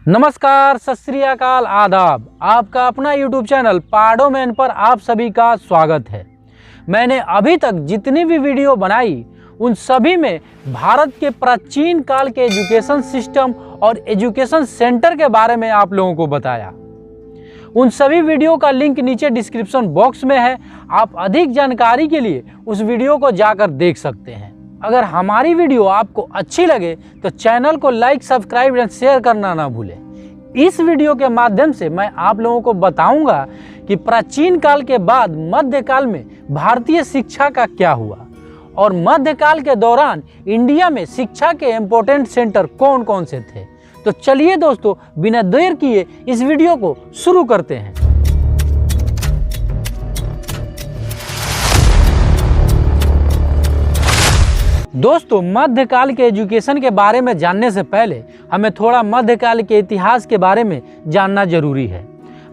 नमस्कार, सत श्री अकाल, आदाब। आपका अपना YouTube चैनल पाडो मैन पर आप सभी का स्वागत है। मैंने अभी तक जितनी भी वीडियो बनाई उन सभी में भारत के प्राचीन काल के एजुकेशन सिस्टम और एजुकेशन सेंटर के बारे में आप लोगों को बताया। उन सभी वीडियो का लिंक नीचे डिस्क्रिप्शन बॉक्स में है। आप अधिक जानकारी के लिए उस वीडियो को जाकर देख सकते हैं। अगर हमारी वीडियो आपको अच्छी लगे तो चैनल को लाइक, सब्सक्राइब एंड शेयर करना ना भूलें। इस वीडियो के माध्यम से मैं आप लोगों को बताऊंगा कि प्राचीन काल के बाद मध्यकाल में भारतीय शिक्षा का क्या हुआ और मध्यकाल के दौरान इंडिया में शिक्षा के इम्पोर्टेंट सेंटर कौन कौन से थे। तो चलिए दोस्तों, बिना देर किए इस वीडियो को शुरू करते हैं। दोस्तों, मध्यकाल के एजुकेशन के बारे में जानने से पहले हमें थोड़ा मध्यकाल के इतिहास के बारे में जानना जरूरी है।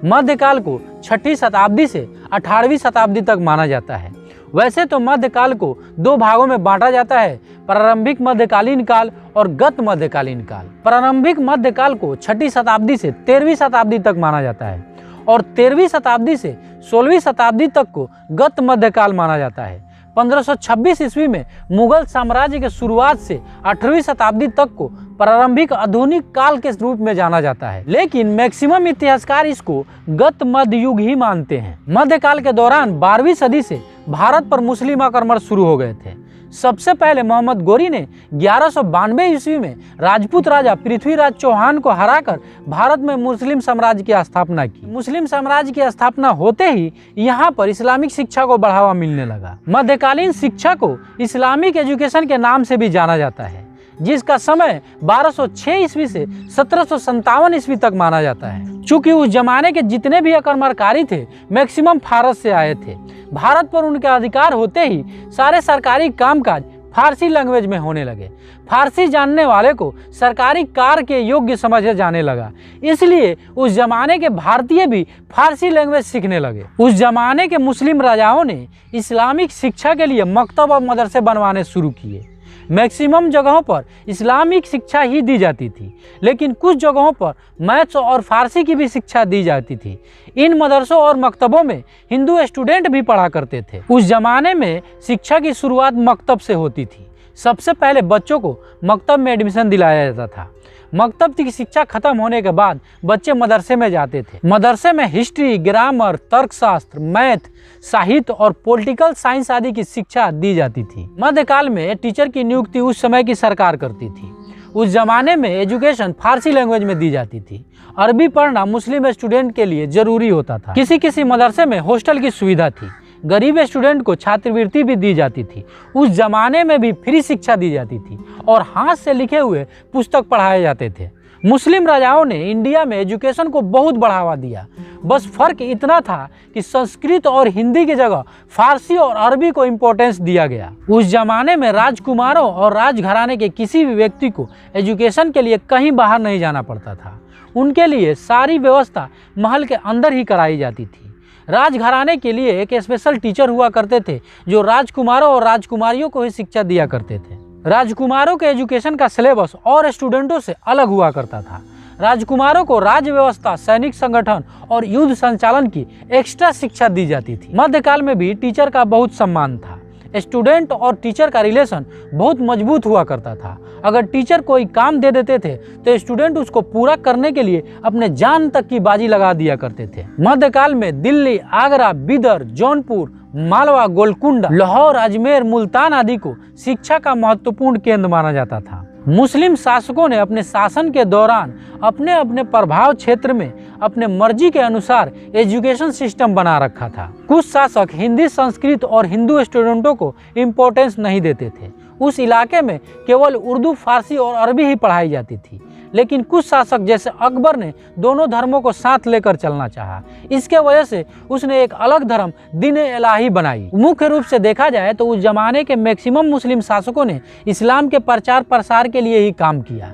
मध्यकाल को 6वीं शताब्दी से 18वीं शताब्दी तक माना जाता है। वैसे तो मध्यकाल को दो भागों में बांटा जाता है, प्रारंभिक मध्यकालीन काल और गत मध्यकालीन काल। प्रारंभिक मध्यकाल को 6वीं शताब्दी से 13वीं शताब्दी तक माना जाता है और 13वीं शताब्दी से 16वीं शताब्दी तक को गत मध्यकाल माना जाता है। 1526 ईस्वी में मुगल साम्राज्य के शुरुआत से 18वीं शताब्दी तक को प्रारंभिक आधुनिक काल के रूप में जाना जाता है, लेकिन मैक्सिमम इतिहासकार इसको गत मध्य युग ही मानते हैं। मध्यकाल के दौरान 12वीं सदी से भारत पर मुस्लिम आक्रमण शुरू हो गए थे। सबसे पहले मोहम्मद गोरी ने 1192 ईस्वी में राजपूत राजा पृथ्वीराज चौहान को हराकर भारत में मुस्लिम साम्राज्य की स्थापना की। मुस्लिम साम्राज्य की स्थापना होते ही यहाँ पर इस्लामिक शिक्षा को बढ़ावा मिलने लगा। मध्यकालीन शिक्षा को इस्लामिक एजुकेशन के नाम से भी जाना जाता है, जिसका समय 1206 ईस्वी से 1757 ईस्वी तक माना जाता है। चूंकि उस जमाने के जितने भी आक्रमणकारी थे मैक्सिमम फारस से आए थे। भारत पर उनके अधिकार होते ही सारे सरकारी कामकाज फारसी लैंग्वेज में होने लगे। फारसी जानने वाले को सरकारी कार्य के योग्य समझा जाने लगा, इसलिए उस जमाने के भारतीय भी फारसी लैंग्वेज सीखने लगे। उस जमाने के मुस्लिम राजाओं ने इस्लामिक शिक्षा के लिए मकतब और मदरसे बनवाने शुरू किए। मैक्सिमम जगहों पर इस्लामिक शिक्षा ही दी जाती थी, लेकिन कुछ जगहों पर मैथ्स और फारसी की भी शिक्षा दी जाती थी। इन मदरसों और मकतबों में हिंदू स्टूडेंट भी पढ़ा करते थे। उस जमाने में शिक्षा की शुरुआत मकतब से होती थी। सबसे पहले बच्चों को मकतब में एडमिशन दिलाया जाता था। मकतब की शिक्षा खत्म होने के बाद बच्चे मदरसे में जाते थे। मदरसे में हिस्ट्री, ग्रामर, तर्कशास्त्र, मैथ, साहित्य और पॉलिटिकल साइंस आदि की शिक्षा दी जाती थी। मध्यकाल में टीचर की नियुक्ति उस समय की सरकार करती थी। उस जमाने में एजुकेशन फारसी लैंग्वेज में दी जाती थी। अरबी पढ़ना मुस्लिम स्टूडेंट के लिए जरूरी होता था। किसी किसी मदरसे में हॉस्टल की सुविधा थी। गरीब स्टूडेंट को छात्रवृत्ति भी दी जाती थी। उस जमाने में भी फ्री शिक्षा दी जाती थी और हाथ से लिखे हुए पुस्तक पढ़ाए जाते थे। मुस्लिम राजाओं ने इंडिया में एजुकेशन को बहुत बढ़ावा दिया। बस फर्क इतना था कि संस्कृत और हिंदी की जगह फारसी और अरबी को इम्पोर्टेंस दिया गया। उस जमाने में राजकुमारों और राजघराने के किसी भी व्यक्ति को एजुकेशन के लिए कहीं बाहर नहीं जाना पड़ता था। उनके लिए सारी व्यवस्था महल के अंदर ही कराई जाती थी। राजघराने के लिए एक स्पेशल टीचर हुआ करते थे जो राजकुमारों और राजकुमारियों को ही शिक्षा दिया करते थे। राजकुमारों के एजुकेशन का सिलेबस और स्टूडेंटों से अलग हुआ करता था। राजकुमारों को राज्य व्यवस्था, सैनिक संगठन और युद्ध संचालन की एक्स्ट्रा शिक्षा दी जाती थी। मध्यकाल में भी टीचर का बहुत सम्मान था। स्टूडेंट और टीचर का रिलेशन बहुत मजबूत हुआ करता था। अगर टीचर कोई काम दे देते थे तो स्टूडेंट उसको पूरा करने के लिए अपने जान तक की बाजी लगा दिया करते थे। मध्यकाल में दिल्ली, आगरा, बिदर, जौनपुर, मालवा, गोलकुंडा, लाहौर, अजमेर, मुल्तान आदि को शिक्षा का महत्वपूर्ण केंद्र माना जाता था। मुस्लिम शासकों ने अपने शासन के दौरान अपने अपने प्रभाव क्षेत्र में अपने मर्जी के अनुसार एजुकेशन सिस्टम बना रखा था। कुछ शासक हिंदी, संस्कृत और हिंदू स्टूडेंटों को इम्पोर्टेंस नहीं देते थे। उस इलाके में केवल उर्दू, फारसी और अरबी ही पढ़ाई जाती थी। लेकिन कुछ शासक जैसे अकबर ने दोनों धर्मों को साथ लेकर चलना चाहा। इसके वजह से उसने एक अलग धर्म दीन-ए-इलाही बनाई। मुख्य रूप से देखा जाए तो उस जमाने के मैक्सिमम मुस्लिम शासकों ने इस्लाम के प्रचार प्रसार के लिए ही काम किया।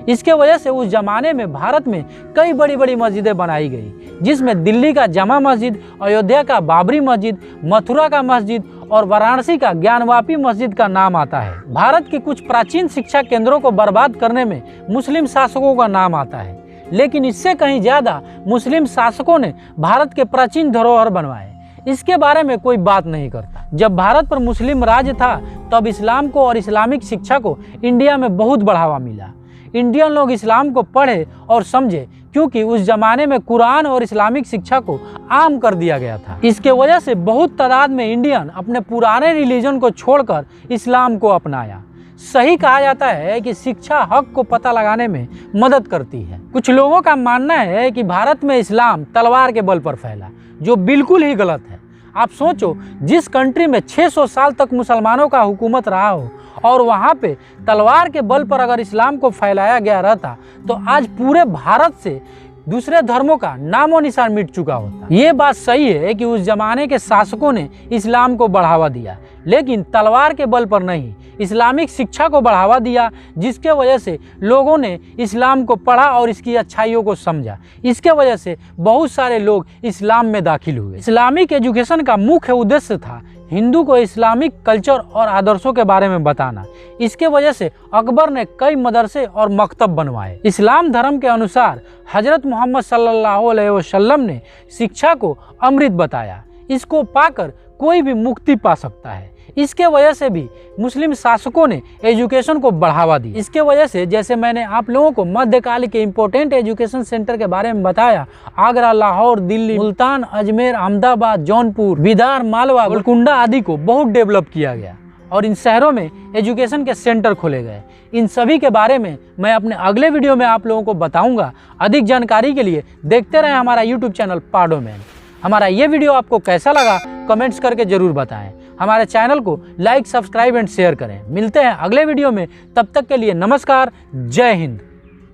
इसके वजह से उस जमाने में भारत में कई बड़ी बड़ी मस्जिदें बनाई गई, जिसमें दिल्ली का जमा मस्जिद, अयोध्या का बाबरी मस्जिद, मथुरा का मस्जिद और वाराणसी का ज्ञानवापी मस्जिद का नाम आता है। भारत के कुछ प्राचीन शिक्षा केंद्रों को बर्बाद करने में मुस्लिम शासकों का नाम आता है, लेकिन इससे कहीं ज़्यादा मुस्लिम शासकों ने भारत के प्राचीन धरोहर बनवाए। इसके बारे में कोई बात नहीं करता। जब भारत पर मुस्लिम राज था तब इस्लाम को और इस्लामिक शिक्षा को इंडिया में बहुत बढ़ावा मिला। इंडियन लोग इस्लाम को पढ़े और समझे क्योंकि उस जमाने में कुरान और इस्लामिक शिक्षा को आम कर दिया गया था। इसके वजह से बहुत तादाद में इंडियन अपने पुराने रिलीजन को छोड़कर इस्लाम को अपनाया। सही कहा जाता है कि शिक्षा हक को पता लगाने में मदद करती है। कुछ लोगों का मानना है कि भारत में इस्लाम तलवार के बल पर फैला, जो बिल्कुल ही गलत है। आप सोचो, जिस कंट्री में 600 साल तक मुसलमानों का हुकूमत रहा हो और वहाँ पे तलवार के बल पर अगर इस्लाम को फैलाया गया रहता तो आज पूरे भारत से दूसरे धर्मों का नामो निशान मिट चुका होता। ये बात सही है कि उस जमाने के शासकों ने इस्लाम को बढ़ावा दिया, लेकिन तलवार के बल पर नहीं, इस्लामिक शिक्षा को बढ़ावा दिया, जिसके वजह से लोगों ने इस्लाम को पढ़ा और इसकी अच्छाइयों को समझा। इसके वजह से बहुत सारे लोग इस्लाम में दाखिल हुए। इस्लामिक एजुकेशन का मुख्य उद्देश्य था हिंदू को इस्लामिक कल्चर और आदर्शों के बारे में बताना। इसके वजह से अकबर ने कई मदरसे और मकतब बनवाए। इस्लाम धर्म के अनुसार हजरत मोहम्मद सल्लल्लाहु अलैहि वसल्लम ने शिक्षा को अमृत बताया। इसको पाकर कोई भी मुक्ति पा सकता है। इसके वजह से भी मुस्लिम शासकों ने एजुकेशन को बढ़ावा दिया। इसके वजह से जैसे मैंने आप लोगों को मध्यकाल के इम्पोर्टेंट एजुकेशन सेंटर के बारे में बताया, आगरा, लाहौर, दिल्ली, मुल्तान, अजमेर, अहमदाबाद, जौनपुर, बिदार, मालवा, गोलकुंडा आदि को बहुत डेवलप किया गया और इन शहरों में एजुकेशन के सेंटर खोले गए। इन सभी के बारे में मैं अपने अगले वीडियो में आप लोगों को बताऊंगा। अधिक जानकारी के लिए देखते रहें हमारा यूट्यूब चैनल पाडोमैन। हमारा ये वीडियो आपको कैसा लगा कमेंट्स करके जरूर बताएं। हमारे चैनल को लाइक, सब्सक्राइब एंड शेयर करें। मिलते हैं अगले वीडियो में, तब तक के लिए नमस्कार, जय हिंद।